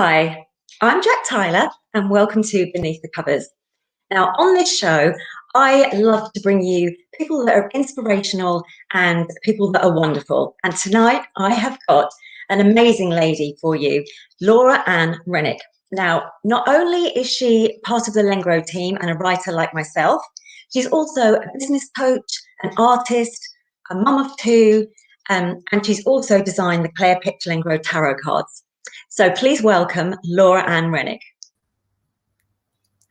Hi, I'm Jac Tyler, and welcome to Beneath the Covers. Now, on this show, I love to bring you people that are inspirational and people that are wonderful. And tonight, I have got an amazing lady for you, Laura Anne Renwick. Now, not only is she part of the Lengro team and a writer like myself, she's also a business coach, an artist, a mum of two, and she's also designed the Claire Picture Lengro tarot cards. So please welcome Laura Anne Renwick.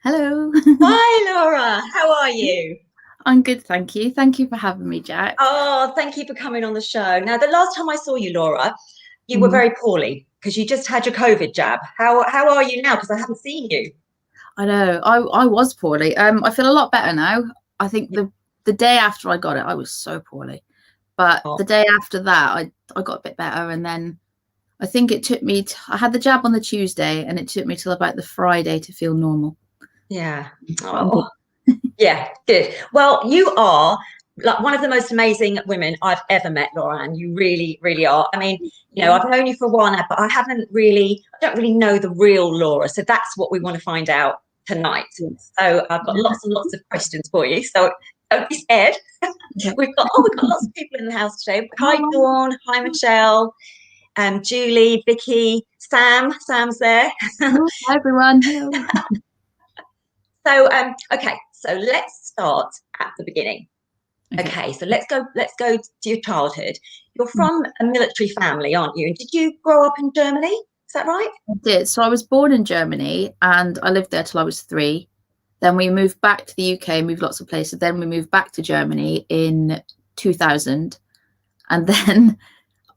Hello. Hi, Laura. How are you? I'm good, thank you. Thank you for having me, Jac. Oh, thank you for coming on the show. Now, the last time I saw you, Laura, you were very poorly because you just had your COVID jab. How are you now? Because I haven't seen you. I know. I was poorly. I feel a lot better now. I think the day after I got it, I was so poorly. But the day after that, I got a bit better. And then I think it took me, I had the jab on the Tuesday and it took me till about the Friday to feel normal. Yeah. Oh. Yeah, good. Well, you are like one of the most amazing women I've ever met, Laura Anne. You really, really are. I mean, you know, I've known you for a while now, but I don't really know the real Laura. So that's what we want to find out tonight. So I've got lots and lots of questions for you. So don't be scared. We've got lots of people in the house today. Hi, Dawn. Hi, Michelle. Julie, Vicky, Sam. Sam's there. Hi, everyone. Hello. So, okay, so let's start at the beginning. Okay, so let's go to your childhood. You're from a military family, aren't you? And did you grow up in Germany? Is that right? I did. So I was born in Germany and I lived there till I was 3. Then we moved back to the UK, moved lots of places. Then we moved back to Germany in 2000. And then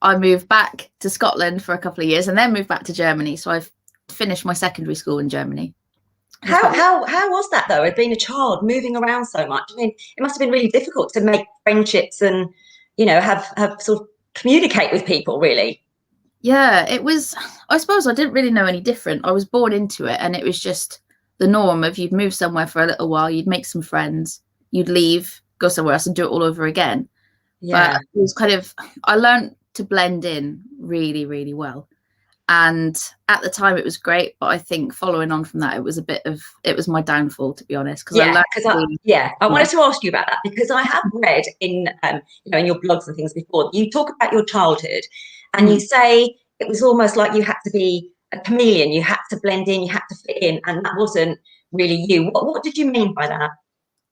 I moved back to Scotland for a couple of years and then moved back to Germany. So I've finished my secondary school in Germany. How was that though, being a child, moving around so much? I mean, it must have been really difficult to make friendships and, you know, have sort of communicate with people, really. Yeah, it was, I suppose I didn't really know any different. I was born into it and it was just the norm of you'd move somewhere for a little while, you'd make some friends, you'd leave, go somewhere else and do it all over again. Yeah. But it was kind of, I learned to blend in really, really well. And at the time it was great, but I think following on from that, it was my downfall, to be honest. I wanted to ask you about that because I have read in, in your blogs and things before, you talk about your childhood and you say it was almost like you had to be a chameleon, you had to blend in, you had to fit in, and that wasn't really you. What did you mean by that?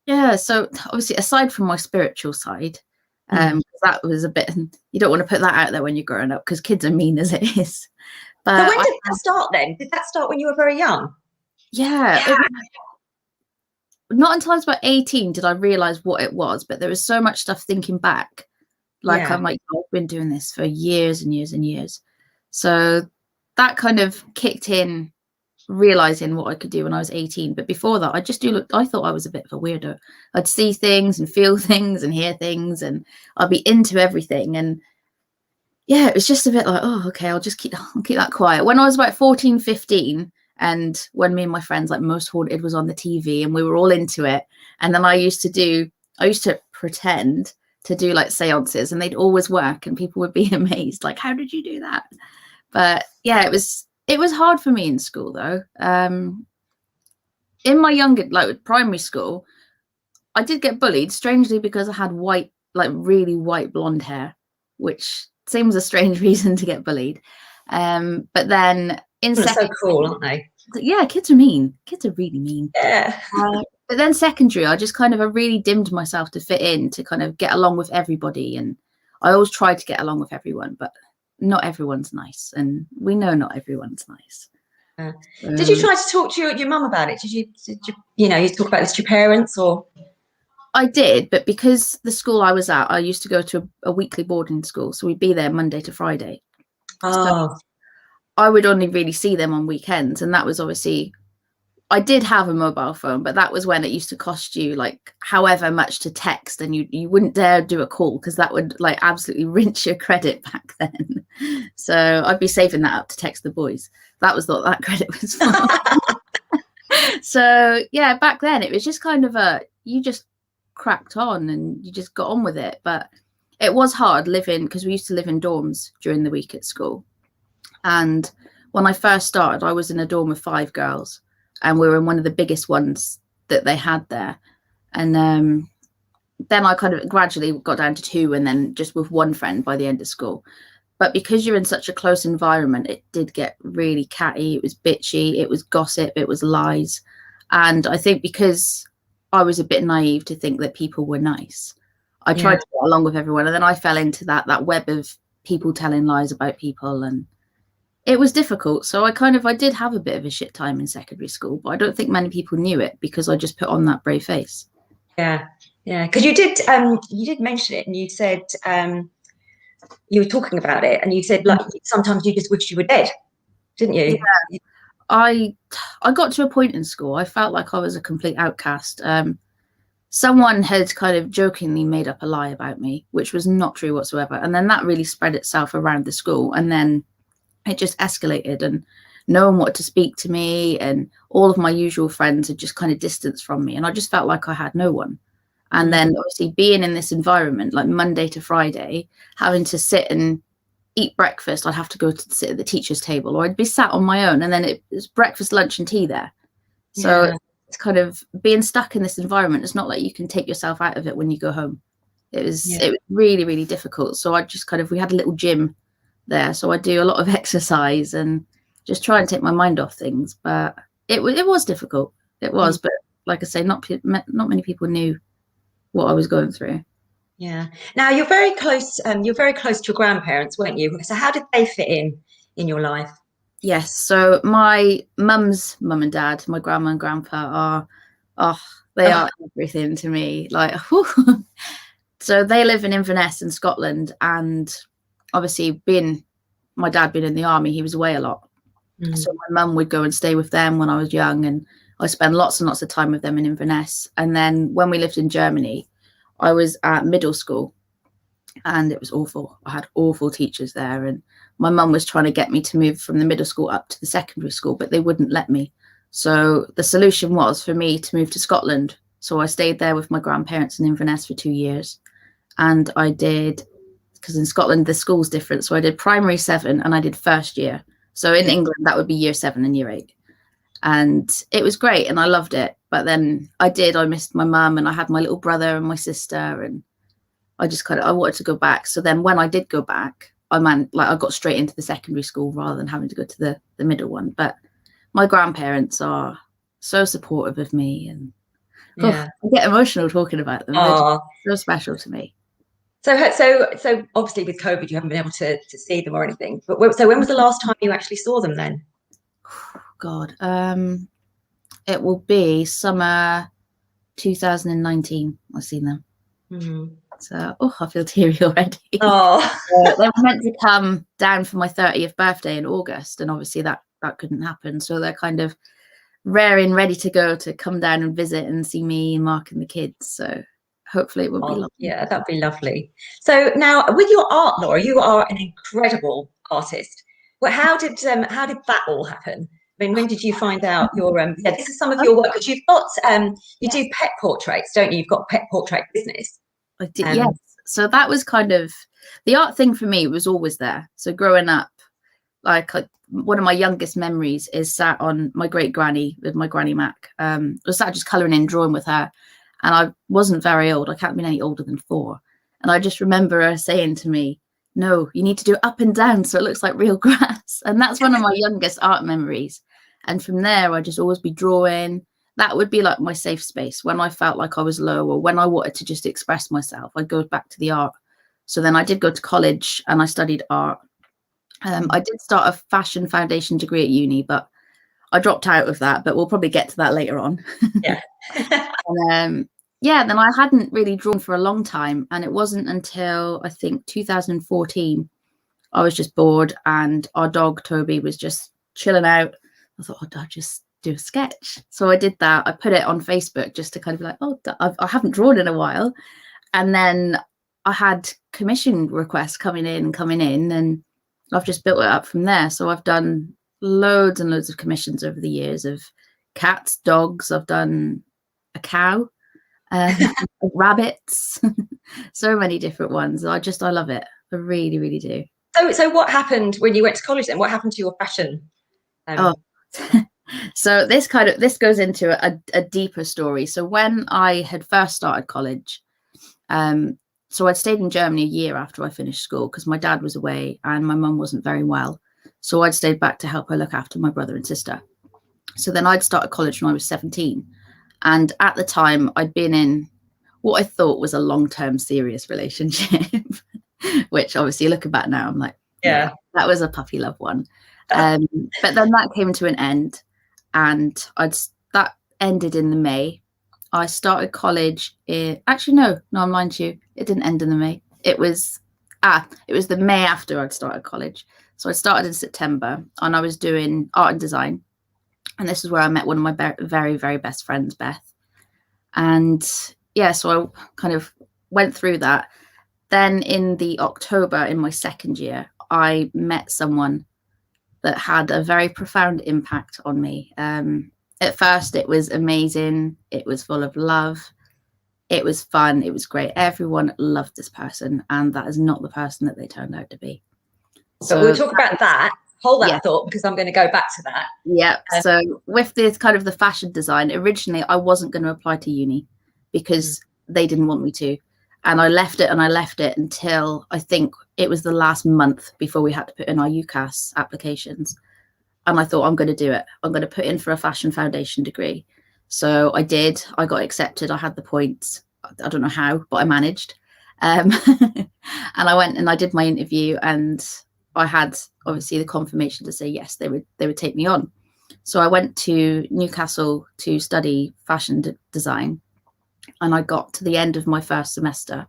Yeah, so obviously aside from my spiritual side, that was a bit, you don't want to put that out there when you're growing up because kids are mean as it is. But so when did that start then? Did that start when you were very young? Yeah. Not until I was about 18 did I realise what it was, but there was so much stuff thinking back. Like, I'm like, I've been doing this for years and years and years. So that kind of kicked in, realising what I could do when I was 18. But before that, I thought I was a bit of a weirdo. I'd see things and feel things and hear things and I'd be into everything. And yeah, it was just a bit like, oh, okay, I'll keep that quiet. When I was about 14, 15, and when me and my friends, like Most Haunted was on the TV and we were all into it. And then I used to pretend to do like seances and they'd always work and people would be amazed. Like, how did you do that? But yeah, it was hard for me in school though. In my primary school, I did get bullied, strangely, because I had really white blonde hair, which seems a strange reason to get bullied. But then in secondary, so cool, aren't they? Yeah, kids are mean. Kids are really mean. Yeah. But then secondary, I just kind of really dimmed myself to fit in, to kind of get along with everybody. And I always tried to get along with everyone, but not everyone's nice. And we know not everyone's nice. Did you try to talk to your mum about it? Did you you talk about this to your parents or? I did, but because the school I was at, I used to go to a weekly boarding school. So we'd be there Monday to Friday. Oh. So I would only really see them on weekends. And that was obviously, I did have a mobile phone, but that was when it used to cost you like however much to text, and you wouldn't dare do a call because that would like absolutely rinse your credit back then. So I'd be saving that up to text the boys. That was what that credit was for. So yeah, back then it was just kind of you just cracked on and you just got on with it. But it was hard living, because we used to live in dorms during the week at school. And when I first started, I was in a dorm with 5 girls, and we were in one of the biggest ones that they had there. And then I kind of gradually got down to 2, and then just with one friend by the end of school. But because you're in such a close environment, it did get really catty. It was bitchy. It was gossip. It was lies. And I think because I was a bit naive to think that people were nice, I tried to get along with everyone. And then I fell into that web of people telling lies about people. And it was difficult. So I did have a bit of a shit time in secondary school, but I don't think many people knew it because I just put on that brave face. Yeah. Yeah. Because you did mention it, and you said, you were talking about it, and you said like sometimes you just wish you were dead, didn't you? Yeah. I got to a point in school I felt like I was a complete outcast. Someone had kind of jokingly made up a lie about me, which was not true whatsoever, and then that really spread itself around the school, and then it just escalated, and no one wanted to speak to me, and all of my usual friends had just kind of distanced from me, and I just felt like I had no one. And then obviously being in this environment, like Monday to Friday, having to sit and eat breakfast, I'd have to go to sit at the teacher's table, or I'd be sat on my own, and then it was breakfast, lunch and tea there. So it's kind of being stuck in this environment. It's not like you can take yourself out of it when you go home. It was really, really difficult. So I just we had a little gym there. So I do a lot of exercise and just try and take my mind off things. But it was difficult. It was, but like I say, not many people knew what I was going through. Yeah. Now you're very close. You're very close to your grandparents, weren't you? So how did they fit in your life? Yes. So my mum's mum and dad, my grandma and grandpa are everything to me. Like, so they live in Inverness in Scotland, and obviously my dad being in the army, he was away a lot. So my mum would go and stay with them when I was young, and I spent lots and lots of time with them in Inverness. And then when we lived in Germany, I was at middle school, and it was awful. I had awful teachers there, and my mum was trying to get me to move from the middle school up to the secondary school, but they wouldn't let me. So the solution was for me to move to Scotland. So I stayed there with my grandparents in Inverness for 2 years. And I did, because in Scotland, the school's different. So I did primary 7 and I did first year. So in England, that would be year 7 and year 8. And it was great and I loved it. But then I missed my mum, and I had my little brother and my sister, and I wanted to go back. So then when I did go back, I got straight into the secondary school rather than having to go to the middle one. But my grandparents are so supportive of me, and I get emotional talking about them. They're so special to me. So obviously with COVID, you haven't been able to see them or anything. But so when was the last time you actually saw them then? God, it will be summer 2019. I've seen them. So I feel teary already. They were meant to come down for my 30th birthday in August, and obviously that couldn't happen. So they're kind of raring, ready to go to come down and visit and see me and Mark and the kids. So hopefully it will be lovely. Yeah, that'd be lovely. So now with your art, Laura, you are an incredible artist. Well, how did that all happen? I mean, when did you find out your this is some of your work, because you've got you do pet portraits, don't you? You've got pet portrait business. I did, yes. So that was kind of the art thing for me was always there. So growing up, like one of my youngest memories is sat on my great granny with my granny Mac. I was sat just colouring in, drawing with her, and I wasn't very old. I can't be any older than 4. And I just remember her saying to me, "No, you need to do up and down so it looks like real grass." And that's one of my youngest art memories. And from there, I'd just always be drawing. That would be like my safe space. When I felt like I was low, or when I wanted to just express myself, I'd go back to the art. So then I did go to college and I studied art. I did start a fashion foundation degree at uni, but I dropped out of that, but we'll probably get to that later on. Yeah. And, then I hadn't really drawn for a long time. And it wasn't until I think 2014, I was just bored, and our dog Toby was just chilling out. I thought, I'll just do a sketch. So I did that. I put it on Facebook just to kind of be like, I haven't drawn in a while. And then I had commission requests coming in, and I've just built it up from there. So I've done loads and loads of commissions over the years of cats, dogs. I've done a cow, rabbits, so many different ones. I love it. I really, really do. So what happened when you went to college then? What happened to your fashion Oh, so this goes into a deeper story. So when I had first started college, so I'd stayed in Germany a year after I finished school because my dad was away and my mum wasn't very well. So I'd stayed back to help her look after my brother and sister. So then I'd started college when I was 17. And at the time, I'd been in what I thought was a long-term serious relationship, which obviously looking back now, I'm like, yeah, that was a puppy love one. But then that came to an end, and that ended in the May. I started college no, I'm lying to you. It didn't end in the May. It was the May after I'd started college. So I started in September, and I was doing art and design. And this is where I met one of my very, very best friends, Beth. And yeah, so I kind of went through that. Then in the October, in my second year, I met someone that had a very profound impact on me. At first, it was amazing. It was full of love. It was fun. It was great. Everyone loved this person. And that is not the person that they turned out to be. So we'll talk about that. Hold that thought, because I'm going to go back to that. Yeah. So with this kind of the fashion design, originally I wasn't going to apply to uni because they didn't want me to. And I left it until I think it was the last month before we had to put in our UCAS applications. And I thought, I'm going to do it. I'm going to put in for a fashion foundation degree. So I did. I got accepted. I had the points. I don't know how, but I managed. And I went and I did my interview, and I had obviously the confirmation to say yes, they would take me on. So I went to Newcastle to study fashion design, and I got to the end of my first semester,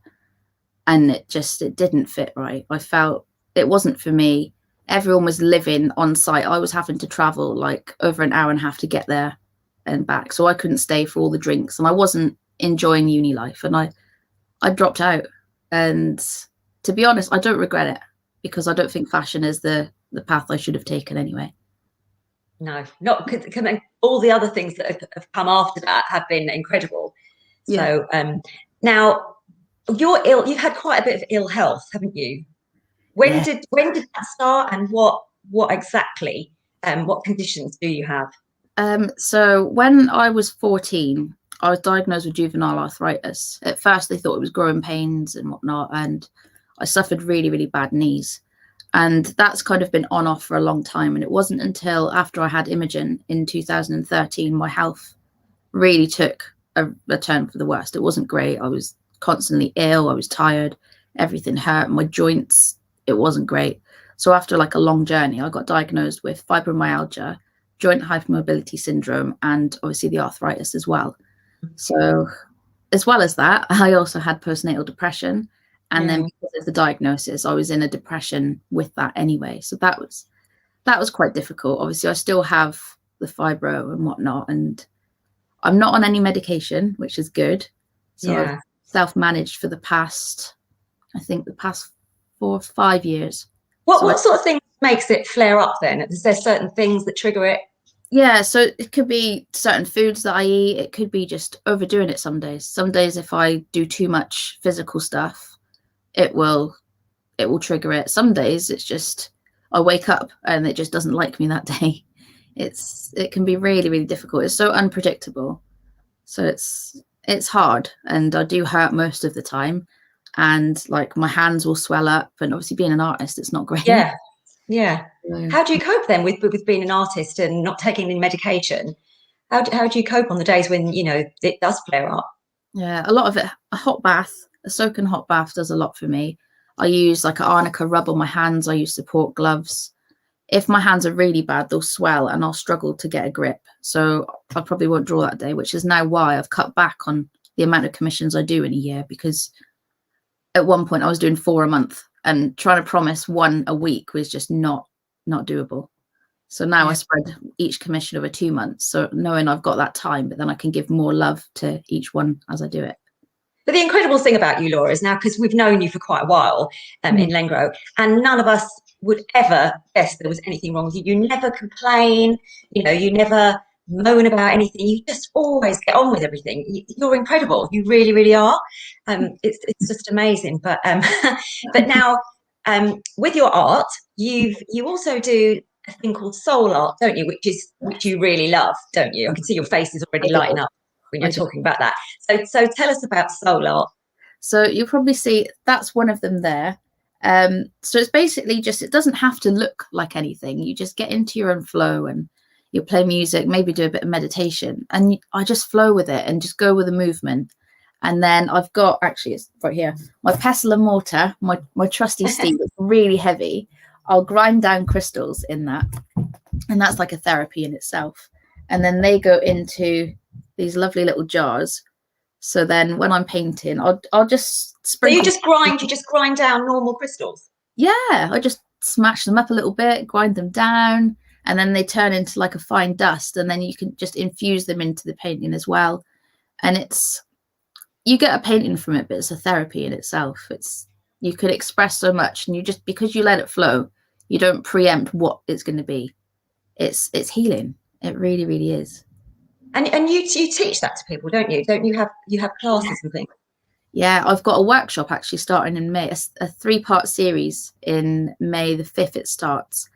and it didn't fit right. I felt it wasn't for me. Everyone was living on site. I was having to travel like over an hour and a half to get there and back, so I couldn't stay for all the drinks, and I wasn't enjoying uni life, and I dropped out. And to be honest, I don't regret it, because I don't think fashion is the path I should have taken anyway. No, not because all the other things that have come after that have been incredible. Yeah. So now you're ill. You've had quite a bit of ill health, haven't you? When did that start, and what exactly? What conditions do you have? So when I was 14, I was diagnosed with juvenile arthritis. At first, they thought it was growing pains and whatnot, and I suffered really, really bad knees. And that's kind of been on off for a long time. And it wasn't until after I had Imogen in 2013, my health really took a turn for the worst. It wasn't great. I was constantly ill. I was tired. Everything hurt. My joints, it wasn't great. So after like a long journey, I got diagnosed with fibromyalgia, joint hypermobility syndrome, and obviously the arthritis as well. So as well as that, I also had postnatal depression. And then because of the diagnosis, I was in a depression with that anyway. So that was quite difficult. Obviously, I still have the fibro and whatnot, and I'm not on any medication, which is good. So I've self-managed for the past 4 or 5 years. What sort of thing makes it flare up then? Is there certain things that trigger it? Yeah, so it could be certain foods that I eat. It could be just overdoing it some days. Some days if I do too much physical stuff, it will trigger it. Some days it's just I wake up and it just doesn't like me that day. It can be really, really difficult. It's so unpredictable. So it's hard, and I do hurt most of the time, and like my hands will swell up, and obviously being an artist, it's not great. Yeah. How do you cope then with being an artist and not taking any medication? How do you cope on the days when it does flare up? Yeah, a lot of it. A soaking hot bath does a lot for me. I use like an arnica rub on my hands. I use support gloves. If my hands are really bad, they'll swell and I'll struggle to get a grip. So I probably won't draw that day, which is now why I've cut back on the amount of commissions I do in a year, because at one point I was doing 4 a month, and trying to promise 1 a week was just not doable. So now I spread each commission over 2 months. So knowing I've got that time, but then I can give more love to each one as I do it. But the incredible thing about you, Laura, is now, because we've known you for quite a while in Lengro, and none of us would ever guess there was anything wrong with you. You never complain, you never moan about anything. You just always get on with everything. You're incredible. You really, really are. It's just amazing. But but now with your art, you also do a thing called soul art, don't you? Which you really love, don't you? I can see your face is already lighting up when you're talking about that. So tell us about soul art. So you'll probably see that's one of them there. So it's basically just, it doesn't have to look like anything. You just get into your own flow and you play music, maybe do a bit of meditation, and I just flow with it and just go with the movement. And then I've got, actually it's right here, my pestle and mortar, my trusty steel. It's really heavy. I'll grind down crystals in that, and that's like a therapy in itself. And then they go into these lovely little jars. So then when I'm painting, I'll just sprinkle. So you just grind down normal crystals? Yeah, I just smash them up a little bit, grind them down, and then they turn into like a fine dust, and then you can just infuse them into the painting as well. And you get a painting from it, but it's a therapy in itself. You could express so much, and you just, because you let it flow, you don't preempt what it's going to be. It's healing. It really, really is. And you teach that to people, don't you? Don't you have classes and things? Yeah, I've got a workshop actually starting in May, a 3-part series. In May the 5th it starts,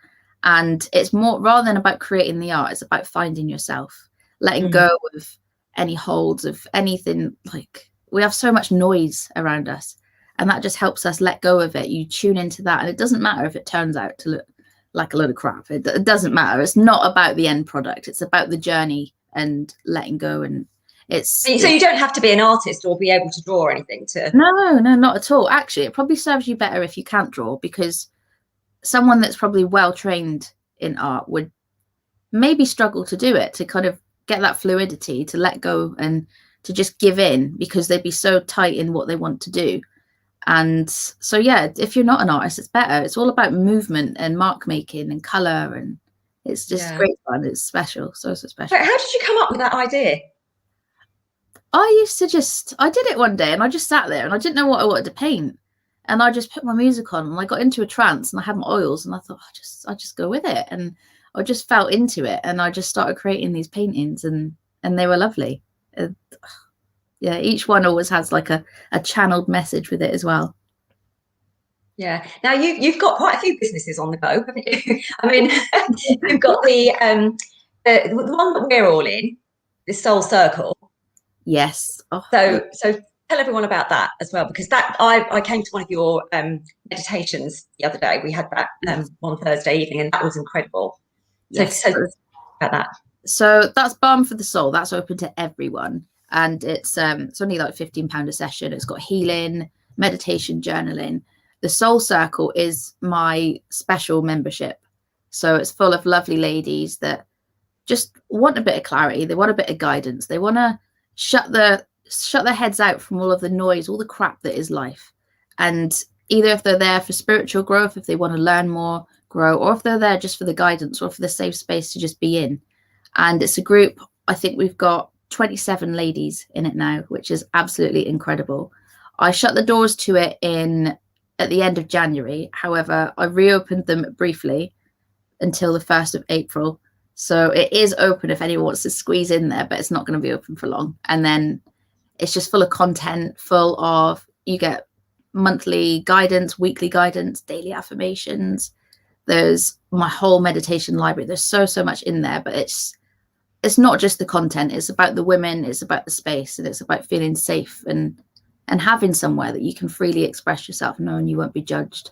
and it's more, rather than about creating the art, it's about finding yourself, letting go of any holds of anything. Like, we have so much noise around us, and that just helps us let go of it. You tune into that, and it doesn't matter if it turns out to look like a load of crap. It doesn't matter. It's not about the end product. It's about the journey and letting go. And so you don't have to be an artist or be able to draw or anything to. No, not at all. Actually, it probably serves you better if you can't draw, because someone that's probably well trained in art would maybe struggle to do it, to kind of get that fluidity, to let go and to just give in, because they'd be so tight in what they want to do. And so, yeah, if you're not an artist, it's better. It's all about movement and mark making and color, and it's just great fun. It's special, so special. How did you come up with that idea? I did it one day, and I just sat there and I didn't know what I wanted to paint, and I just put my music on and I got into a trance, and I had my oils, and I thought, I just go with it, and I just felt into it, and I just started creating these paintings, and they were lovely. Yeah, each one always has like a channeled message with it as well. Yeah. Now you've got quite a few businesses on the go, haven't you? I mean, you've got the one that we're all in, the Soul Circle. Yes. Oh. So tell everyone about that as well, because that I came to one of your meditations the other day. We had that one Thursday evening, and that was incredible. Yes. So about that. So that's Balm for the Soul. That's open to everyone. And it's only like £15 a session. It's got healing, meditation, journaling. The Soul Circle is my special membership. So it's full of lovely ladies that just want a bit of clarity. They want a bit of guidance. They want to shut their heads out from all of the noise, all the crap that is life. And either if they're there for spiritual growth, if they want to learn more, grow, or if they're there just for the guidance or for the safe space to just be in. And it's a group, I think we've got 27 ladies in it now, which is absolutely incredible. I shut the doors to it at the end of January. However, I reopened them briefly until the 1st of April. So it is open if anyone wants to squeeze in there, but it's not going to be open for long. And then it's just full of content, you get monthly guidance, weekly guidance, daily affirmations. There's my whole meditation library. There's so much in there, but it's not just the content. It's about the women, it's about the space, and it's about feeling safe and having somewhere that you can freely express yourself, knowing you won't be judged.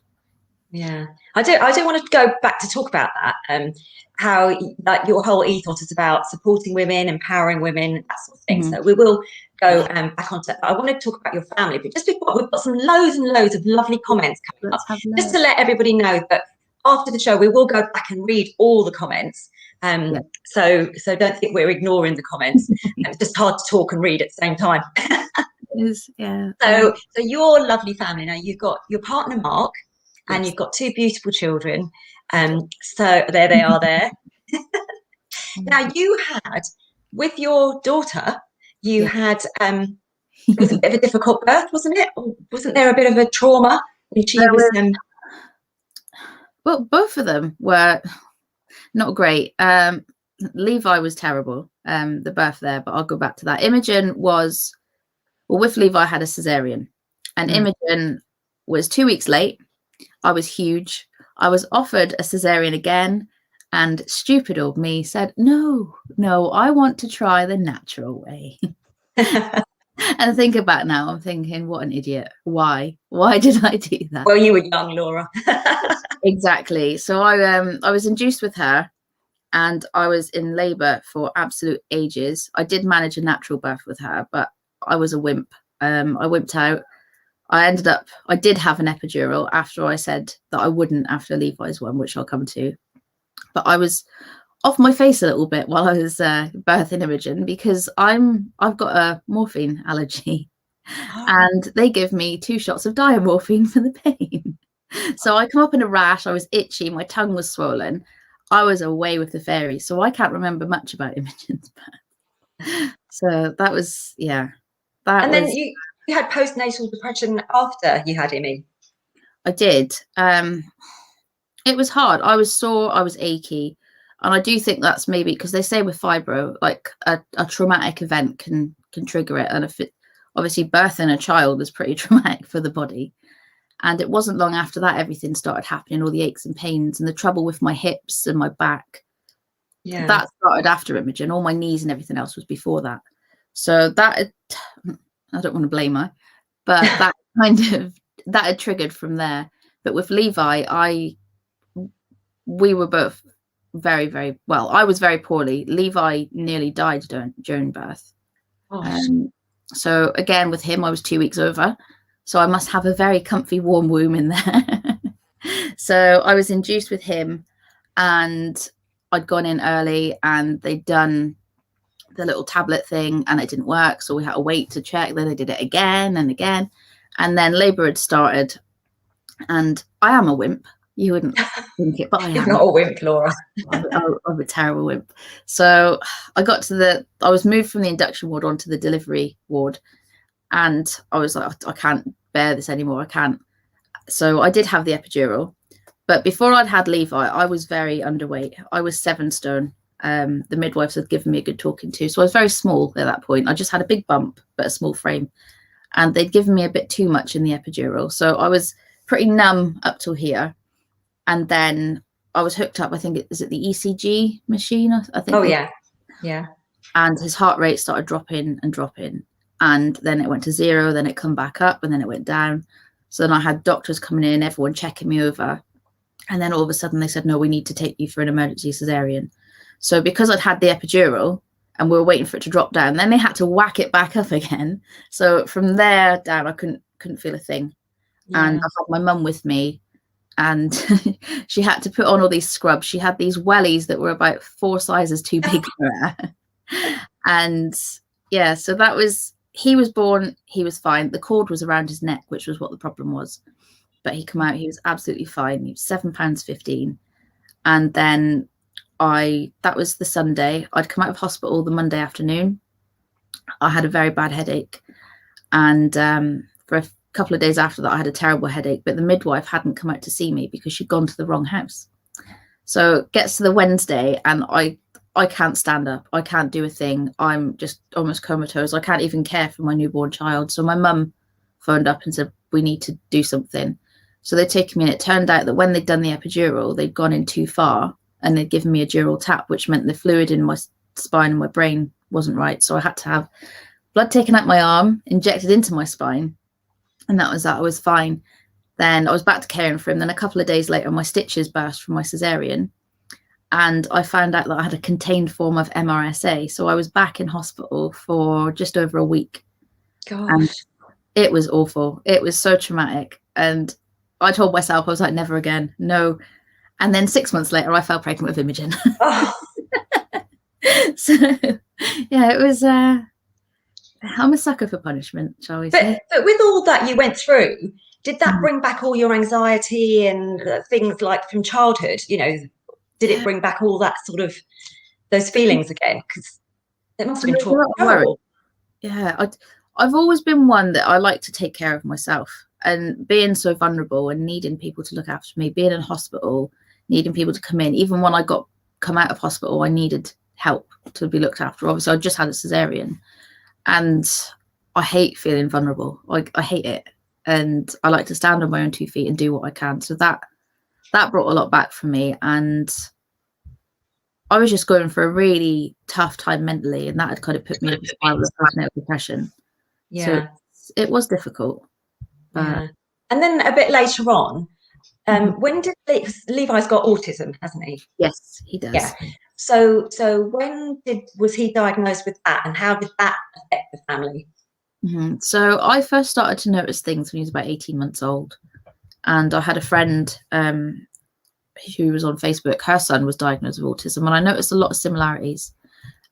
Yeah, I do want to go back to talk about that. How like your whole ethos is about supporting women, empowering women, that sort of thing. So we will go back onto that. But I want to talk about your family. But just before, we've got some loads and loads of lovely comments coming up. Just to let everybody know that after the show, we will go back and read all the comments. So don't think we're ignoring the comments. It's just hard to talk and read at the same time. So your lovely family. Now you've got your partner Mark, and you've got 2 beautiful children. So there they are there. Now you had, with your daughter, you had it was a bit of a difficult birth, wasn't it? Or wasn't there a bit of a trauma when she was? Well, both of them were not great. Levi was terrible, the birth there, but I'll go back to that. Imogen was, well, with Levi I had a cesarean, and Imogen was 2 weeks late. I was huge. I was offered a cesarean again, And stupid old me said, no, I want to try the natural way. And think about now, I'm thinking, what an idiot. Why did I do that? Well, you were young, Laura. Exactly. So I was induced with her, and I was in labor for absolute ages. I did manage a natural birth with her, but I was a wimp. I wimped out. I did have an epidural after I said that I wouldn't after Levi's one, which I'll come to. But I was off my face a little bit while I was birthing Imogen, because I've got a morphine allergy, and they give me 2 shots of diamorphine for the pain. So I come up in a rash. I was itchy. My tongue was swollen. I was away with the fairies. So I can't remember much about Imogen's birth. So that was, yeah. And then you had postnatal depression after you had Imi. I did. It was hard. I was sore. I was achy. And I do think that's maybe because they say with fibro, like a traumatic event can trigger it. And if it, obviously birthing a child is pretty traumatic for the body. And it wasn't long after that everything started happening, all the aches and pains and the trouble with my hips and my back. Yeah. That started after Imogen. All my knees and everything else was before that. So that, I don't want to blame her, but that that had triggered from there. But with Levi, we were both very, very well. I was very poorly. Levi nearly died during birth. So again, with him, I was 2 weeks over. So I must have a very comfy, warm womb in there. So I was induced with him, and I'd gone in early, and they'd done the little tablet thing, and it didn't work. So we had to wait to check. Then they did it again and again. And then labour had started. And I am a wimp. You wouldn't think it, but I am. You're not a wimp, Laura. I'm a terrible wimp. So I was moved from the induction ward onto the delivery ward, and I was like, I can't bear this anymore. I can't. So I did have the epidural, but before I'd had Levi, I was very underweight. I was 7 stone. The midwives had given me a good talking to, so I was very small at that point. I just had a big bump, but a small frame, and they'd given me a bit too much in the epidural, so I was pretty numb up till here. And then I was hooked up, I think, is it the ECG machine? I think. Oh, yeah. Yeah. And his heart rate started dropping and dropping. And then it went to 0, then it come back up, and then it went down. So then I had doctors coming in, everyone checking me over. And then all of a sudden they said, no, we need to take you for an emergency cesarean. So because I'd had the epidural and we were waiting for it to drop down, then they had to whack it back up again. So from there down, I couldn't feel a thing. Yeah. And I had my mum with me. And she had to put on all these scrubs. She had these wellies that were about 4 sizes too big for her. And yeah, so he was born, he was fine. The cord was around his neck, which was what the problem was. But he came out, he was absolutely fine. He was £7.15. And then that was the Sunday. I'd come out of hospital the Monday afternoon. I had a very bad headache. And for a couple of days after that, I had a terrible headache, but the midwife hadn't come out to see me because she'd gone to the wrong house. So it gets to the Wednesday, and I can't stand up. I can't do a thing. I'm just almost comatose. I can't even care for my newborn child. So my mum phoned up and said, we need to do something. So they'd taken me, and it turned out that when they'd done the epidural, they'd gone in too far, and they'd given me a dural tap, which meant the fluid in my spine and my brain wasn't right. So I had to have blood taken out my arm, injected into my spine. And that was that. I was fine. Then I was back to caring for him. Then a couple of days later, my stitches burst from my cesarean. And I found out that I had a contained form of MRSA. So I was back in hospital for just over a week. Gosh. And it was awful. It was so traumatic. And I told myself, I was like, never again. No. And then 6 months later, I fell pregnant with Imogen. Oh. So, yeah, it was... I'm a sucker for punishment, shall we say. But with all that you went through, did that bring back all your anxiety and things like from childhood? You know, did it bring back all that sort of those feelings again? Because it must have been horrible. Yeah, I've always been one that I like to take care of myself, and being so vulnerable and needing people to look after me, being in hospital, needing people to come in. Even when I come out of hospital, I needed help to be looked after. Obviously, I just had a cesarean. And I hate feeling vulnerable. I hate it. And I like to stand on my own 2 feet and do what I can. So that brought a lot back for me. And I was just going for a really tough time mentally, and that had kind of put me into a spiral of postnatal depression. Yeah. So it was difficult. Yeah. And then a bit later on, when did Levi's got autism, hasn't he? Yes, he does. Yeah. So when was he diagnosed with that, and how did that affect the family? So I first started to notice things when he was about 18 months old, and I had a friend who was on Facebook. Her son was diagnosed with autism, and I noticed a lot of similarities.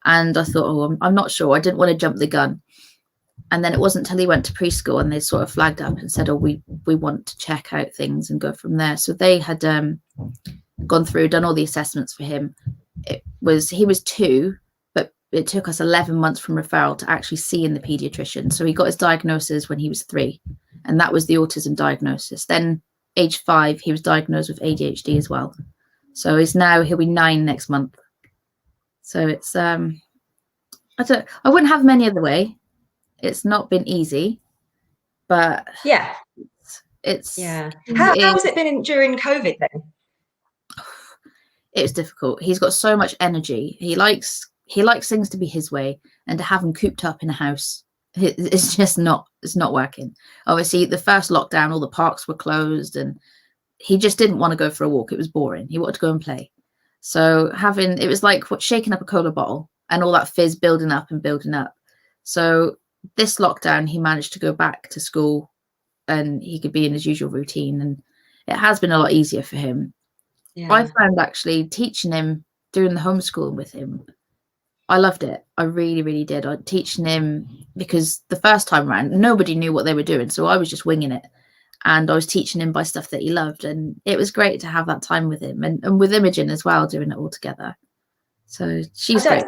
And I thought, oh, I'm not sure. I didn't want to jump the gun. And then it wasn't until he went to preschool and they sort of flagged up and said, oh, we want to check out things and go from there. So they had gone through, done all the assessments for him. He was 2, but it took us 11 months from referral to actually see in the pediatrician. So he got his diagnosis when he was 3, and that was the autism diagnosis. Then age 5, he was diagnosed with ADHD as well. So he'll be 9 next month. So it's I wouldn't have him any other way. It's not been easy, but yeah, it's How has it been during COVID then? It was difficult. He's got so much energy. He likes things to be his way, and to have him cooped up in a house, it's just not working. Obviously, the first lockdown, all the parks were closed, and he just didn't want to go for a walk. It was boring. He wanted to go and play. So it was like shaking up a cola bottle, and all that fizz building up and building up. So this lockdown, he managed to go back to school, and he could be in his usual routine, and it has been a lot easier for him. Yeah. I found actually teaching him, doing the homeschooling with him, I loved it. I really, really did. I teaching him, because the first time around, nobody knew what they were doing. So I was just winging it. And I was teaching him by stuff that he loved. And it was great to have that time with him, and with Imogen as well, doing it all together. So she's great.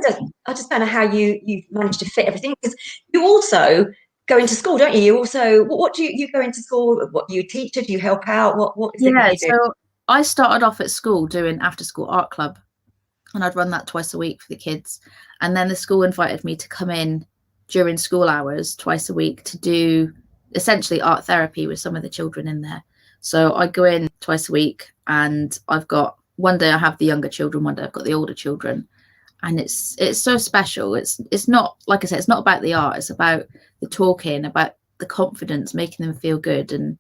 I just don't know how you managed to fit everything, because you also go into school, don't you? You also, what do you go into school? What do you teach? Do you help out? What is it that you do? So I started off at school doing after school art club, and I'd run that twice a week for the kids. And then the school invited me to come in during school hours twice a week to do essentially art therapy with some of the children in there. So I go in twice a week, and I've got one day I have the younger children, one day I've got the older children. And it's so special. It's not, like I said, it's not about the art. It's about the talking, about the confidence, making them feel good. And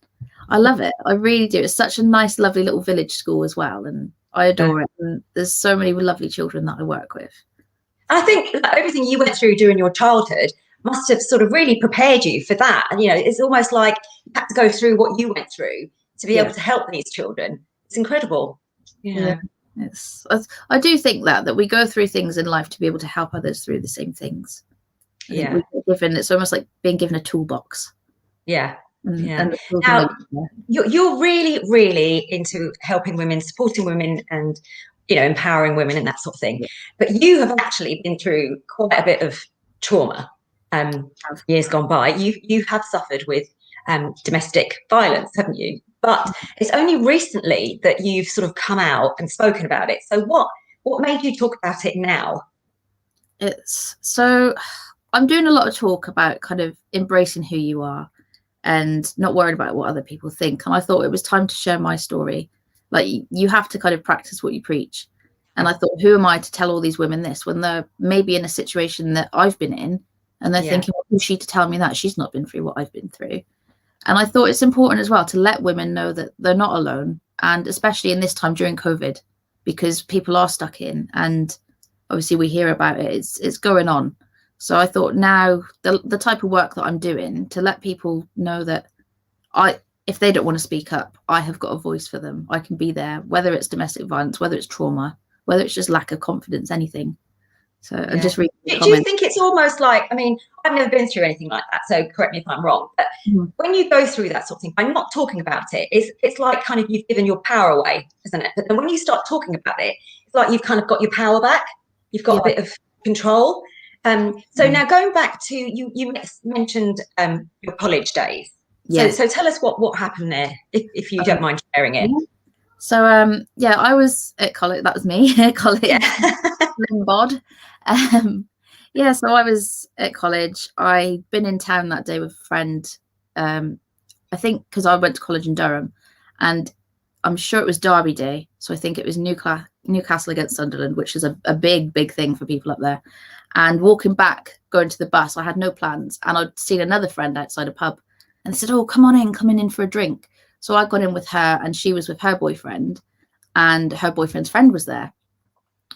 I love it. I really do. It's such a nice, lovely little village school as well. And I adore it. And there's so many lovely children that I work with. I think everything you went through during your childhood must have sort of really prepared you for that. And, it's almost like you had to go through what you went through to be able to help these children. It's incredible. Yeah. I do think that we go through things in life to be able to help others through the same things. It's almost like being given a toolbox. And now you're really, really into helping women, supporting women, and empowering women and that sort of thing. But you have actually been through quite a bit of trauma years gone by. You have suffered with domestic violence, haven't you? But it's only recently that you've sort of come out and spoken about it. So what made you talk about it now? I'm doing a lot of talk about kind of embracing who you are and not worried about what other people think. And I thought it was time to share my story. Like, you have to kind of practice what you preach. And I thought, who am I to tell all these women this when they're maybe in a situation that I've been in, and they're thinking, well, who's she to tell me that? She's not been through what I've been through. And I thought it's important as well to let women know that they're not alone, and especially in this time during COVID, because people are stuck in, and obviously we hear about it. It's going on. So I thought now the type of work that I'm doing, to let people know that if they don't want to speak up, I have got a voice for them. I can be there, whether it's domestic violence, whether it's trauma, whether it's just lack of confidence, anything. So I'm just reading the comments. Do you think it's almost like, I mean, I've never been through anything like that, so correct me if I'm wrong, but when you go through that sort of thing, by not talking about it, it's like kind of you've given your power away, isn't it? But then when you start talking about it, it's like you've kind of got your power back. You've got a bit of control. So now going back to, you mentioned your college days. So tell us what happened there, if you don't mind sharing it. So I was at college. That was me at college. In bod. So I was at college. I'd been in town that day with a friend. I think because I went to college in Durham, and I'm sure it was Derby Day. So I think it was Newcastle against Sunderland, which is a big thing for people up there. And walking back, going to the bus, I had no plans. And I'd seen another friend outside a pub. And they said, oh, come in for a drink. So I got in with her, and she was with her boyfriend. And her boyfriend's friend was there.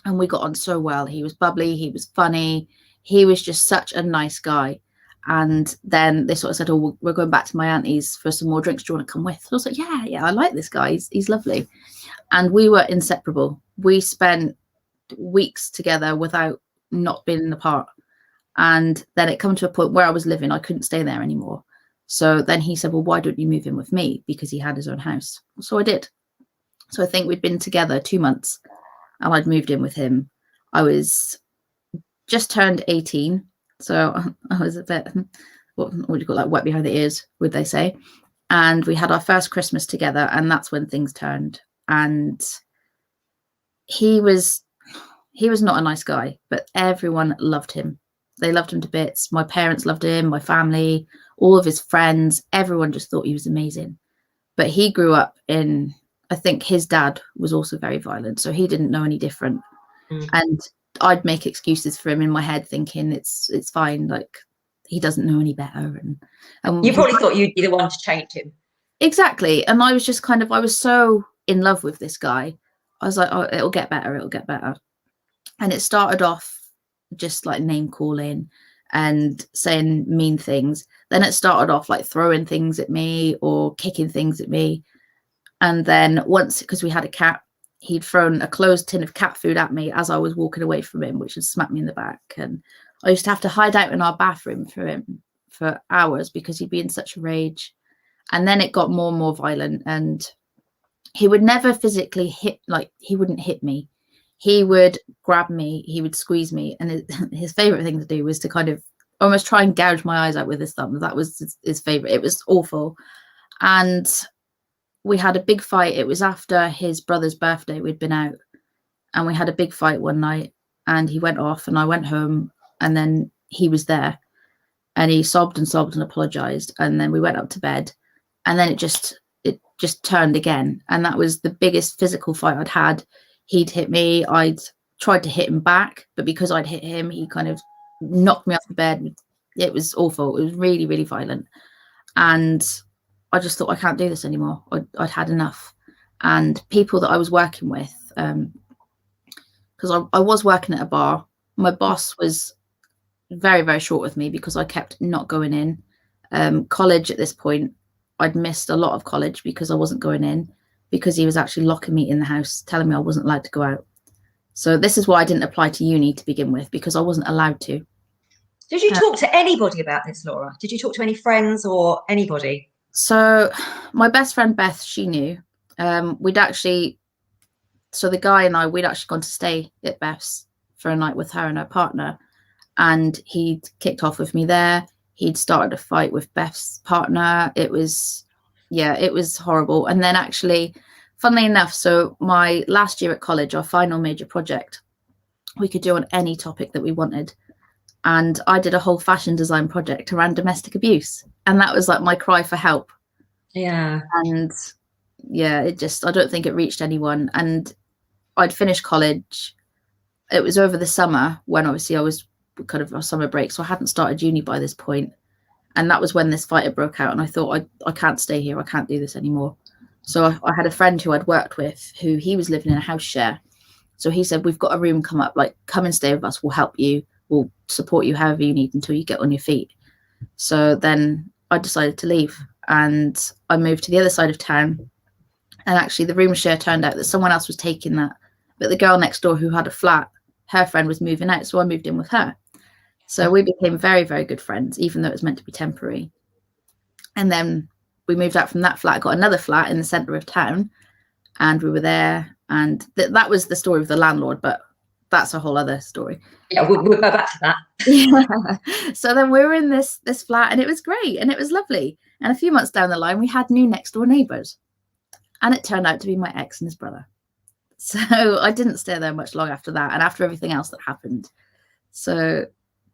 And we got on so well. He was bubbly. He was funny. He was just such a nice guy. And then they sort of said, oh, we're going back to my auntie's for some more drinks. Do you want to come with? So I was like, yeah, I like this guy. He's lovely. And we were inseparable. We spent weeks together without not being apart. And then it come to a point where I was living, I couldn't stay there anymore. So then he said, well, why don't you move in with me? Because he had his own house. So I did. So I think we'd been together 2 months and I'd moved in with him. I was just turned 18. So I was a bit, what do you call that, wet behind the ears, would they say? And we had our first Christmas together, and that's when things turned. And he was not a nice guy, but everyone loved him. They loved him to bits. My parents loved him, my family, all of his friends, everyone just thought he was amazing. But he grew up in, I think his dad was also very violent, so he didn't know any different. And I'd make excuses for him in my head, thinking it's fine, like he doesn't know any better. And you probably thought you'd be the one to change him. Exactly. And I was just I was so in love with this guy. I was like, oh, it'll get better. And it started off just like name calling and saying mean things. Then it started off like throwing things at me or kicking things at me. And then once, because we had a cat, he'd thrown a closed tin of cat food at me as I was walking away from him, which had smacked me in the back. And I used to have to hide out in our bathroom for him for hours because he'd be in such a rage. And then it got more and more violent, and he would never physically hit, like he wouldn't hit me. He would grab me, he would squeeze me. And his favorite thing to do was to kind of almost try and gouge my eyes out with his thumb. That was his favorite. It was awful. And we had a big fight. It was after his brother's birthday. We'd been out and we had a big fight one night, and he went off and I went home, and then he was there and he sobbed and apologized. And then we went up to bed, and then it just turned again. And that was the biggest physical fight I'd had. He'd hit me. I'd tried to hit him back, but because I'd hit him, he kind of knocked me off the bed. It was awful. It was really, really violent. And I just thought, I can't do this anymore. I'd had enough. And people that I was working with, because I was working at a bar, my boss was very, very short with me because I kept not going in. College at this point, I'd missed a lot of college because I wasn't going in, because he was actually locking me in the house, telling me I wasn't allowed to go out. So this is why I didn't apply to uni to begin with, because I wasn't allowed to. Did you talk to anybody about this, Laura? Did you talk to any friends or anybody? So my best friend Beth, she knew. We'd actually, so the guy and I, we'd actually gone to stay at Beth's for a night with her and her partner, and he'd kicked off with me there. He'd started a fight with Beth's partner. It was horrible. And then actually, funnily enough, so my last year at college, our final major project, we could do on any topic that we wanted. And I did a whole fashion design project around domestic abuse. And that was like my cry for help. Yeah. And yeah, I don't think it reached anyone. And I'd finished college. It was over the summer when obviously I was kind of on summer break. So I hadn't started uni by this point. And that was when this fight had broke out. And I thought, I can't stay here. I can't do this anymore. So I had a friend who I'd worked with, who he was living in a house share. So he said, we've got a room come up, like come and stay with us. We'll help you. We'll support you however you need until you get on your feet. So then I decided to leave and I moved to the other side of town. And actually the room share turned out that someone else was taking that. But the girl next door who had a flat, her friend was moving out. So I moved in with her. So we became very, very good friends, even though it was meant to be temporary. And then we moved out from that flat, got another flat in the centre of town, and we were there. And that was the story of the landlord, but that's a whole other story. Yeah, we'll go back to that. Yeah. So then we were in this flat, and it was great, and it was lovely. And a few months down the line, we had new next door neighbours, and it turned out to be my ex and his brother. So I didn't stay there much long after that, and after everything else that happened. So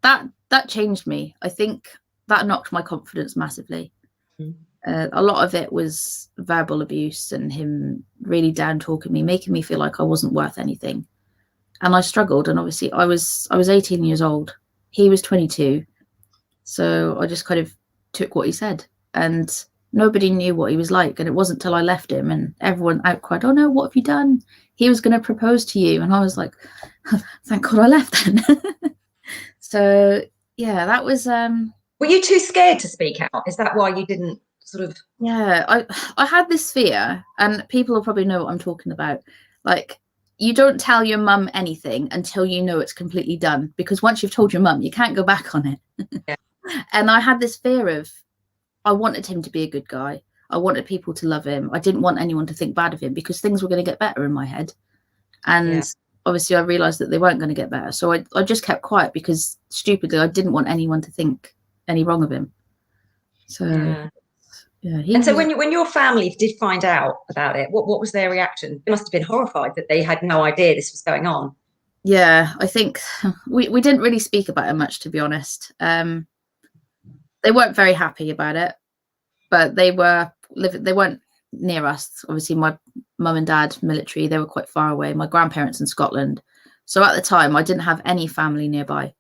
that changed me. I think that knocked my confidence massively. A lot of it was verbal abuse and him really down talking me, making me feel like I wasn't worth anything. And I struggled. And obviously I was 18 years old. He was 22. So I just kind of took what he said, and nobody knew what he was like. And it wasn't till I left him and everyone outcried, "Oh no, what have you done? He was going to propose to you." And I was like, thank God I left then. So yeah, that was were you too scared to speak out? Is that why you didn't sort of? Yeah, I had this fear, and people will probably know what I'm talking about. Like, you don't tell your mum anything until you know it's completely done, because once you've told your mum, you can't go back on it. Yeah. And I had this fear of, I wanted him to be a good guy. I wanted people to love him. I didn't want anyone to think bad of him, because things were going to get better in my head. And obviously I realized that they weren't going to get better. So I just kept quiet, because stupidly I didn't want anyone to think any wrong of him. So yeah. And so when your family did find out about it, what was their reaction? They must have been horrified that they had no idea this was going on. Yeah, I think we didn't really speak about it much, to be honest. They weren't very happy about it, but they weren't near us. Obviously, my mum and dad, military, they were quite far away. My grandparents in Scotland. So at the time, I didn't have any family nearby.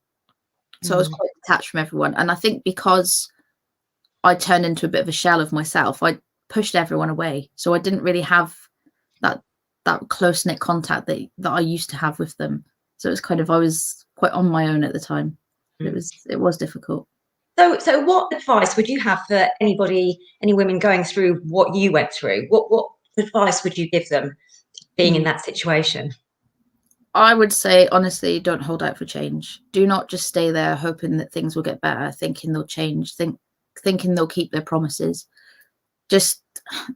So I was quite detached from everyone. And I think because I turned into a bit of a shell of myself, I pushed everyone away. So I didn't really have that close-knit contact that I used to have with them. So it was kind of, I was quite on my own at the time. It was difficult. So what advice would you have for any women going through what you went through? What advice would you give them being in that situation? I would say, honestly, don't hold out for change. Do not just stay there hoping that things will get better, thinking they'll change, thinking they'll keep their promises. Just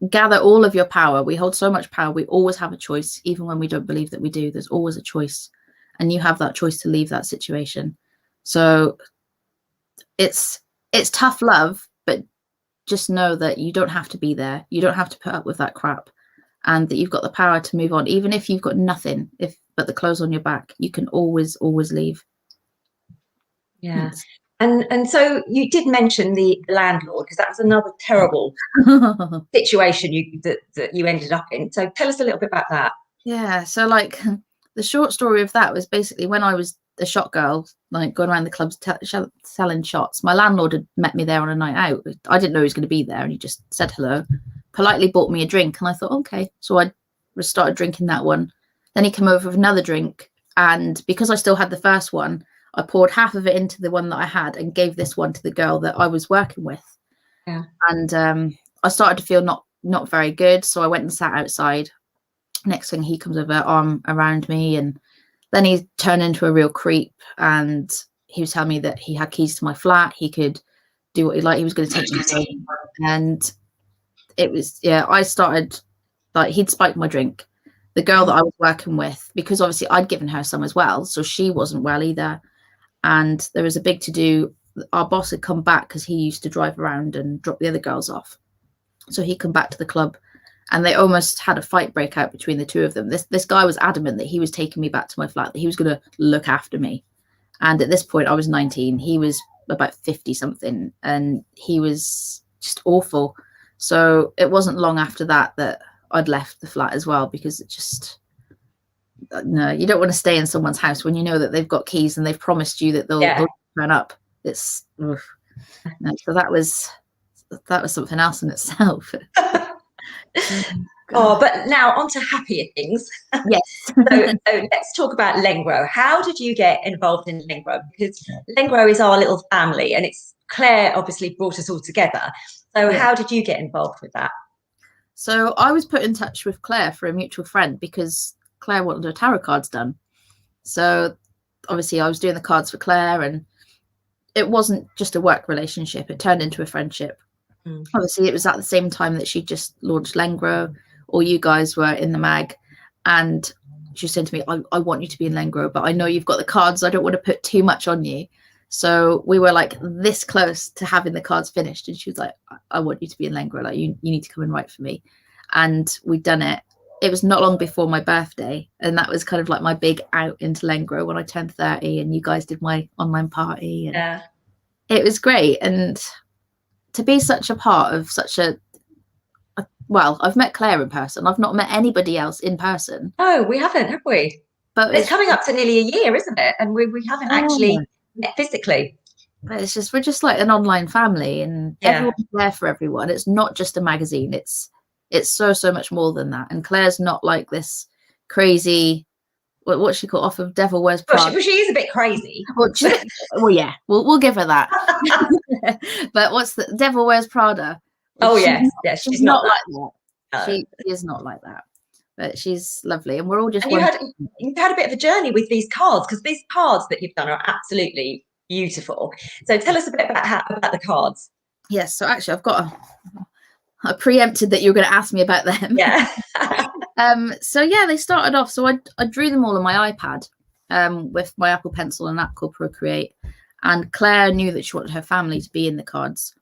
gather all of your power. We hold so much power. We always have a choice, even when we don't believe that we do. There's always a choice, and you have that choice to leave that situation. So it's tough love, but just know that you don't have to be there. You don't have to put up with that crap, and that you've got the power to move on. Even if you've got nothing, but the clothes on your back, you can always leave. Yeah. And so you did mention the landlord, because that was another terrible situation that you ended up in. So tell us a little bit about that. Yeah. So like the short story of that was basically when I was a shot girl, like going around the clubs selling shots. My landlord had met me there on a night out. I didn't know he was going to be there, and he just said hello, politely bought me a drink, and I thought, okay. So I started drinking that one. Then he came over with another drink, and because I still had the first one, I poured half of it into the one that I had and gave this one to the girl that I was working with. Yeah. And I started to feel not very good, so I went and sat outside. Next thing, he comes over, arm around me, and then he turned into a real creep, and he was telling me that he had keys to my flat. He could do what he liked. He was going to take me home. And it was, I started, like, he'd spiked my drink. The girl that I was working with, because obviously I'd given her some as well, so she wasn't well either. And there was a big to-do. Our boss had come back because he used to drive around and drop the other girls off. So he'd come back to the club, and they almost had a fight break out between the two of them. This guy was adamant that he was taking me back to my flat, that he was going to look after me. And at this point, I was 19. He was about 50 something, and he was just awful. So it wasn't long after that I'd left the flat as well, because it just, no, you don't want to stay in someone's house when you know that they've got keys and they've promised you that they'll turn up. It's no, so that was something else in itself. But now on to happier things. Yes. so let's talk about Lengro. How did you get involved in Lengro? Because Lengro is our little family, and it's Claire obviously brought us all together. So how did you get involved with that? So I was put in touch with Claire for a mutual friend, because Claire wanted her tarot cards done. So obviously I was doing the cards for Claire, and it wasn't just a work relationship. It turned into a friendship. Obviously it was at the same time that she just launched Lengro, or you guys were in the mag, and she said to me, I want you to be in Lengro, but I know you've got the cards. I don't want to put too much on you. So we were like this close to having the cards finished, and she was like, I want you to be in Lengro, like you need to come and write for me. And we'd done it. It was not long before my birthday, and that was kind of like my big out into Lengro when I turned 30, and you guys did my online party, and it was great. And to be such a part of such a well, I've met Claire in person. I've not met anybody else in person. Oh, we haven't, have we? But it's coming up to nearly a year, isn't it? And we haven't actually met physically. But it's just, we're just like an online family, and everyone's there for everyone. It's not just a magazine. It's so much more than that. And Claire's not like this crazy, what's she called, off of Devil Wears Prada. Well, she is a bit crazy. Well, yeah, we'll give her that. But what's the Devil Wears Prada? Oh yes, she's not like that. No. She is not like that. But she's lovely, and we're all just. And you've had a bit of a journey with these cards, because these cards that you've done are absolutely beautiful. So tell us a bit about the cards. Yes, so actually, I preempted that you were going to ask me about them. Yeah. So yeah, they started off. So I drew them all on my iPad, with my Apple Pencil and app called Procreate. And Claire knew that she wanted her family to be in the cards,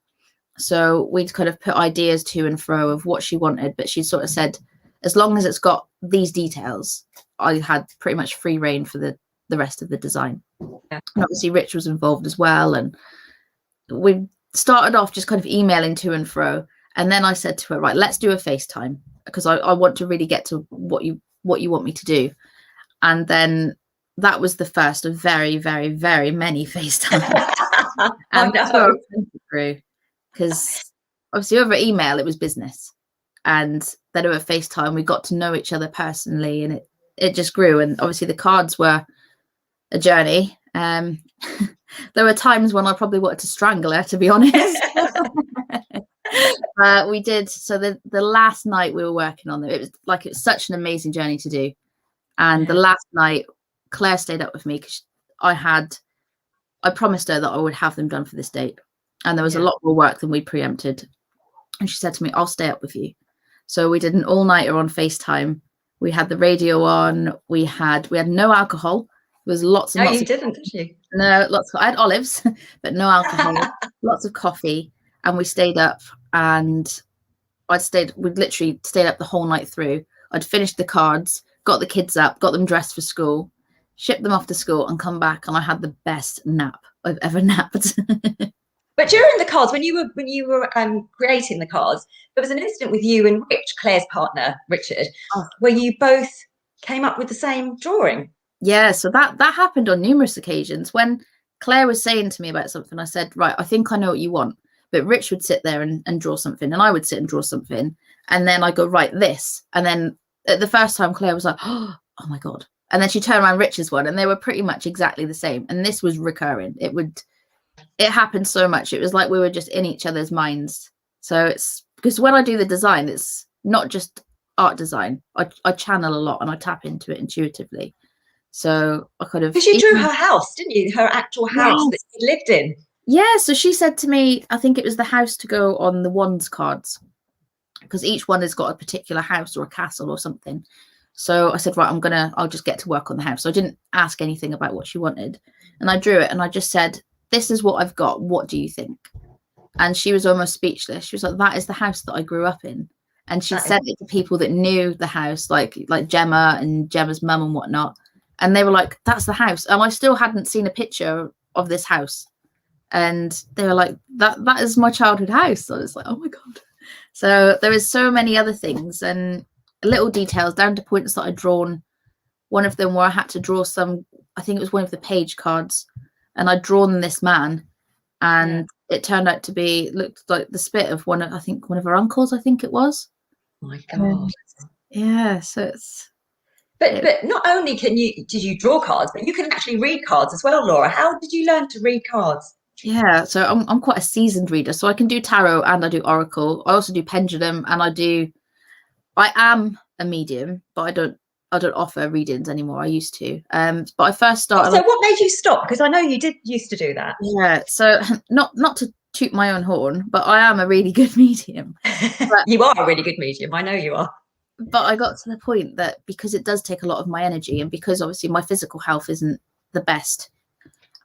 so we'd kind of put ideas to and fro of what she wanted. But she sort of said, as long as it's got these details, I had pretty much free reign for the rest of the design. Yeah. And obviously Rich was involved as well. And we started off just kind of emailing to and fro. And then I said to her, right, let's do a FaceTime, because I want to really get to what you want me to do. And then that was the first of very, very, very many FaceTimes. And that's what I went through, because obviously over email it was business. And then over FaceTime, we got to know each other personally, and it just grew. And obviously the cards were a journey. There were times when I probably wanted to strangle her, to be honest. We did. So the last night we were working on them, it was such an amazing journey to do. And the last night, Claire stayed up with me, because I promised her that I would have them done for this date. And there was a lot more work than we preempted. And she said to me, I'll stay up with you. So we did an all-nighter on FaceTime. We had the radio on. We had no alcohol. There was lots and lots. You didn't, did you? No, I had olives, but no alcohol. Lots of coffee, and we stayed up. And we'd literally stayed up the whole night through. I'd finished the cards, got the kids up, got them dressed for school, shipped them off to school, and come back, and I had the best nap I've ever napped. But during the cards, when you were creating the cards, there was an incident with you and Rich, Claire's partner, Richard, where you both came up with the same drawing. Yeah, so that happened on numerous occasions. When Claire was saying to me about something, I said, right, I think I know what you want. But Rich would sit there and draw something, and I would sit and draw something. And then I go, right, this. And then the first time Claire was like, oh my God. And then she turned around Rich's one, and they were pretty much exactly the same. And this was recurring. It happened so much. It was like we were just in each other's minds. So it's because when I do the design, it's not just art design. I channel a lot, and I tap into it intuitively. So I kind of... Because you drew her house, didn't you? Her actual house that she lived in. Yeah, so she said to me, I think it was the house to go on the wands cards, because each one has got a particular house or a castle or something. So I said, right, I'll just get to work on the house. So I didn't ask anything about what she wanted. And I drew it, and I just said, this is what I've got. What do you think? And she was almost speechless. She was like, that is the house that I grew up in. And she sent it to people that knew the house, like Gemma and Gemma's mum and whatnot. And they were like, that's the house. And I still hadn't seen a picture of this house. And they were like, that is my childhood house. So I was like, oh my God. So there is so many other things and little details down to points that I'd drawn. One of them where I had to draw I think it was one of the page cards, and I'd drawn this man, and it turned out to looked like the spit of one of her uncles, I think it was. Oh my God. Yeah, so it's... But not only did you draw cards, but you can actually read cards as well, Laura. How did you learn to read cards? Yeah, so I'm quite a seasoned reader, so I can do tarot and I do oracle. I also do pendulum, and I am a medium, but I don't offer readings anymore. I used to. But I first started... So what made you stop? Because I know you did used to do that. Yeah, so not to toot my own horn, but I am a really good medium. You are a really good medium. I know you are. But I got to the point that because it does take a lot of my energy, and because obviously my physical health isn't the best,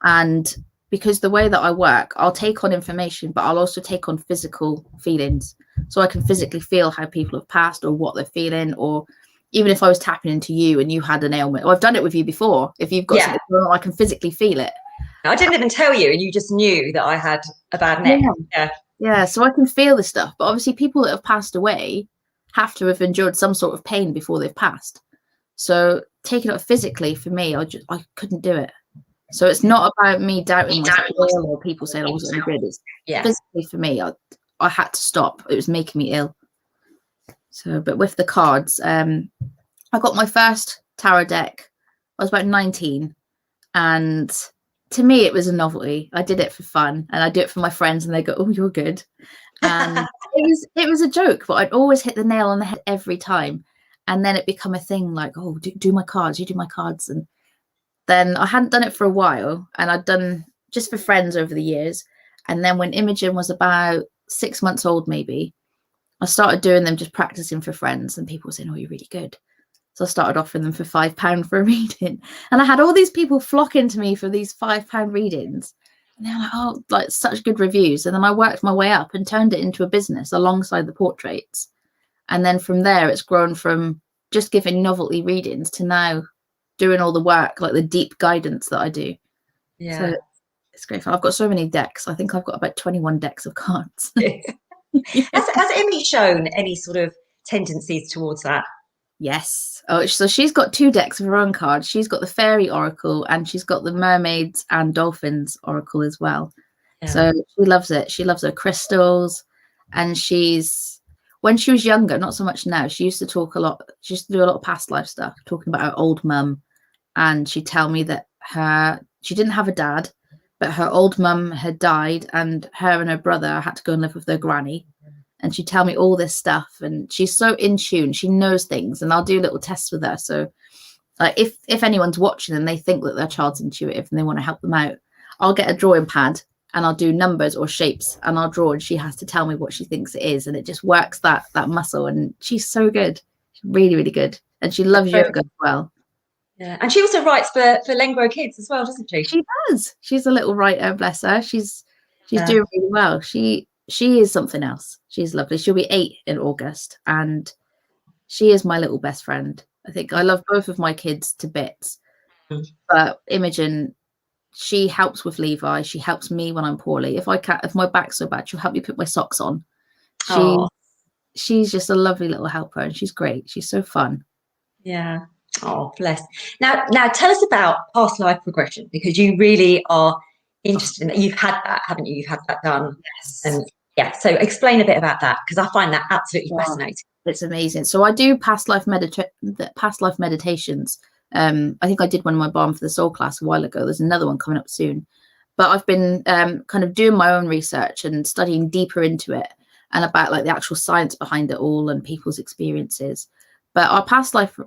and because the way that I work, I'll take on information, but I'll also take on physical feelings. So I can physically feel how people have passed or what they're feeling, or even if I was tapping into you and you had an ailment, or I've done it with you before. If you've got something wrong, I can physically feel it. I didn't even tell you, and you just knew that I had a bad neck. Yeah, so I can feel the stuff. But obviously people that have passed away, have to have endured some sort of pain before they've passed. So taking it physically for me, I couldn't do it. So it's not about me doubting myself or people saying I wasn't any good. It's physically for me, I had to stop. It was making me ill. So, but with the cards, I got my first tarot deck. I was about 19, and to me, it was a novelty. I did it for fun, and I do it for my friends, and they go, "Oh, you're good." And it was a joke, but I'd always hit the nail on the head every time. And then it become a thing, like, "Oh, do my cards. You do my cards." And then I hadn't done it for a while, and I'd done just for friends over the years. And then when Imogen was about 6 months old, maybe, I started doing them, just practicing for friends, and people were saying, "Oh, you're really good." So I started offering them for £5 for a reading, and I had all these people flocking to me for these £5 readings, and they're like, "Oh, like such good reviews." And then I worked my way up and turned it into a business alongside the portraits, and then from there it's grown from just giving novelty readings to now doing all the work, like the deep guidance that I do. Yeah, so it's great fun. I've got so many decks. I think I've got about 21 decks of cards. Has Emmy shown any sort of tendencies towards that? Yes. Oh, so she's got 2 decks of her own cards. She's got the Fairy Oracle, and she's got the Mermaids and Dolphins Oracle as well. Yeah. So she loves it. She loves her crystals, and when she was younger, not so much now, she used to talk a lot. She used to do a lot of past life stuff, talking about her old mum, and she'd tell me that she didn't have a dad, but her old mum had died, and her and her brother had to go and live with their granny. And she'd tell me all this stuff, and she's so in tune. She knows things, and I'll do little tests with her. So if anyone's watching and they think that their child's intuitive and they want to help them out, I'll get a drawing pad and I'll do numbers or shapes, and I'll draw, and she has to tell me what she thinks it is, and it just works that muscle. And she's so good. She's really, really good. And she loves yoga as well. Yeah, and she also writes for Lengro Kids as well, doesn't she? She does. She's a little writer, bless her. She's doing really well. She is something else. She's lovely. She'll be 8 in August, and she is my little best friend. I think I love both of my kids to bits. But Imogen, she helps with Levi. She helps me when I'm poorly. If my back's so bad, she'll help me put my socks on. She's just a lovely little helper, and she's great. She's so fun. Yeah. Oh, bless. Now tell us about past life regression, because you really are interested in that. You've had that, haven't you? You've had that done. Yes. And yeah, so explain a bit about that, because I find that absolutely fascinating. It's amazing. So I do past life meditations. I think I did one in my Balm for the Soul class a while ago. There's another one coming up soon. But I've been kind of doing my own research and studying deeper into it, and about like the actual science behind it all and people's experiences. But our past life,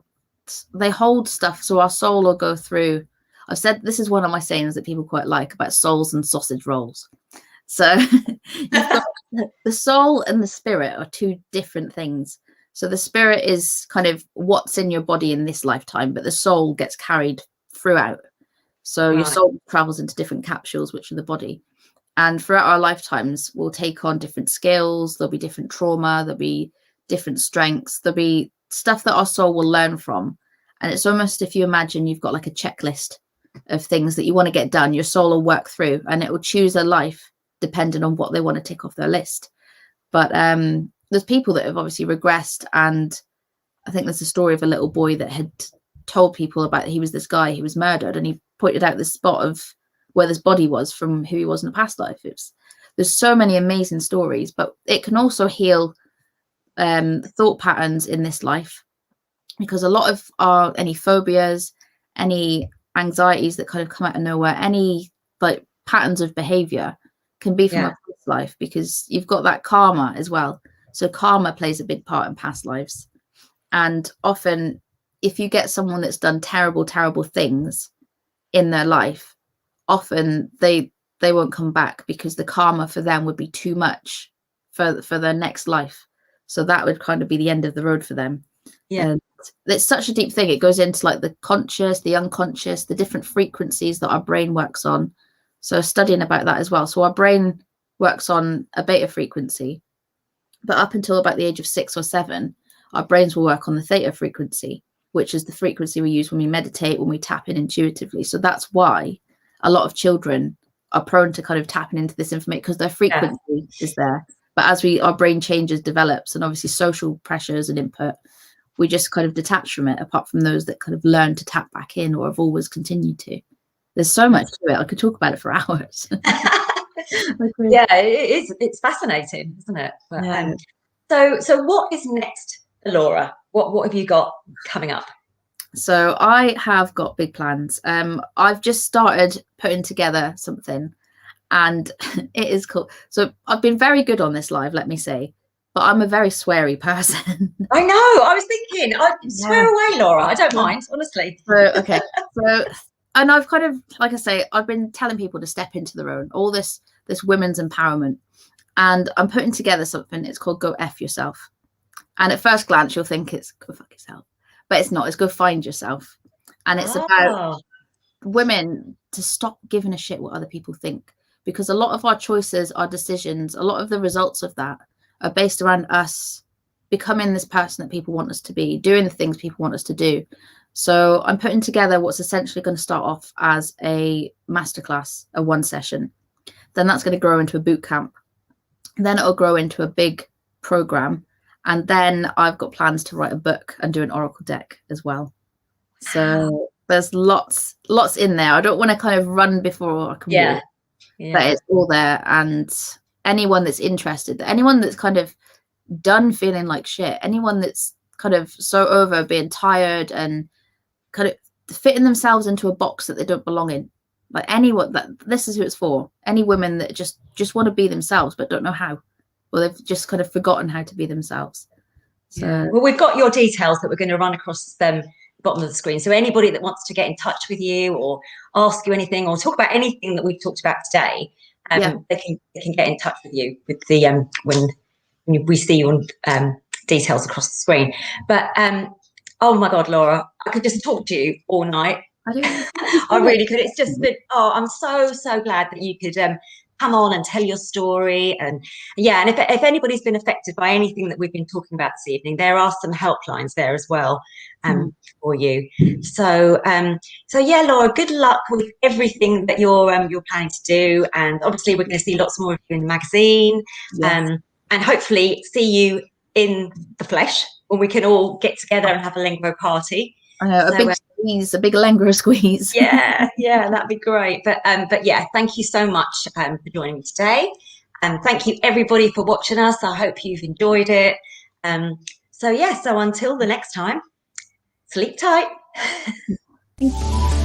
they hold stuff. So our soul will go through. I've said this is one of my sayings that people quite like about souls and sausage rolls. So you've got the soul and the spirit are 2 different things. So the spirit is kind of what's in your body in this lifetime, but the soul gets carried throughout. So your soul travels into different capsules, which are the body. And throughout our lifetimes, we'll take on different skills. There'll be different trauma. There'll be different strengths. There'll be stuff that our soul will learn from. And it's almost, if you imagine you've got like a checklist of things that you want to get done, your soul will work through, and it will choose a life depending on what they want to tick off their list. But there's people that have obviously regressed, and I think there's a story of a little boy that had told people about he was this guy, he was murdered, and he pointed out the spot of where this body was from who he was in a past life. There's so many amazing stories, but it can also heal thought patterns in this life, because a lot of any phobias, any anxieties that kind of come out of nowhere, any like patterns of behavior can be from a past life, because you've got that karma as well. So karma plays a big part in past lives. And often if you get someone that's done terrible things in their life, often they won't come back, because the karma for them would be too much for their next life. So that would kind of be the end of the road for them. And it's such a deep thing. It goes into like the conscious, the unconscious, the different frequencies that our brain works on. So studying about that as well. So our brain works on a beta frequency, but up until about the age of 6 or 7, our brains will work on the theta frequency, which is the frequency we use when we meditate, when we tap in intuitively. So that's why a lot of children are prone to kind of tapping into this information, because their frequency is there. But as our brain changes, develops, and obviously social pressures and input, we just kind of detach from it, apart from those that kind of learn to tap back in or have always continued to. There's so much to it. I could talk about it for hours. Yeah, it is. It's fascinating, isn't it? But, yeah. So what is next, Laura? What have you got coming up? So I have got big plans. I've just started putting together something, and it is cool. So I've been very good on this live, let me say, but I'm a very sweary person. I know. I was thinking, I swear away, Laura. I don't mind, honestly. Okay. And I've kind of, like I say, I've been telling people to step into their own, all this women's empowerment, and I'm putting together something. It's called Go F Yourself. And at first glance, you'll think it's go fuck yourself, but it's not. It's go find yourself. And it's about women to stop giving a shit what other people think, because a lot of our choices, our decisions, a lot of the results of that are based around us becoming this person that people want us to be, doing the things people want us to do. So I'm putting together what's essentially going to start off as a masterclass, a one session. Then that's going to grow into a boot camp. Then it'll grow into a big program. And then I've got plans to write a book and do an oracle deck as well. So there's lots in there. I don't want to kind of run before I can walk. But it's all there. And anyone that's interested, anyone that's kind of done feeling like shit, anyone that's kind of so over being tired and kind of fitting themselves into a box that they don't belong in, like anyone, that this is who it's for. Any women that just want to be themselves but don't know how, or they've just kind of forgotten how to be themselves. So well, we've got your details that we're going to run across the bottom of the screen, so anybody that wants to get in touch with you or ask you anything or talk about anything that we've talked about today, they can get in touch with you with the when we see your details across the screen. But oh my God, Laura, I could just talk to you all night. I really could. It's just been, I'm so glad that you could come on and tell your story. And and if anybody's been affected by anything that we've been talking about this evening, there are some helplines there as well for you. So yeah, Laura, good luck with everything that you're planning to do. And obviously we're going to see lots more of you in the magazine. And hopefully see you in the flesh when we can all get together and have a Lengro party. I know, a big squeeze, a big Lengro squeeze. yeah, that'd be great. But yeah, thank you so much for joining me today. And thank you everybody for watching us. I hope you've enjoyed it. So until the next time, sleep tight. Thank you.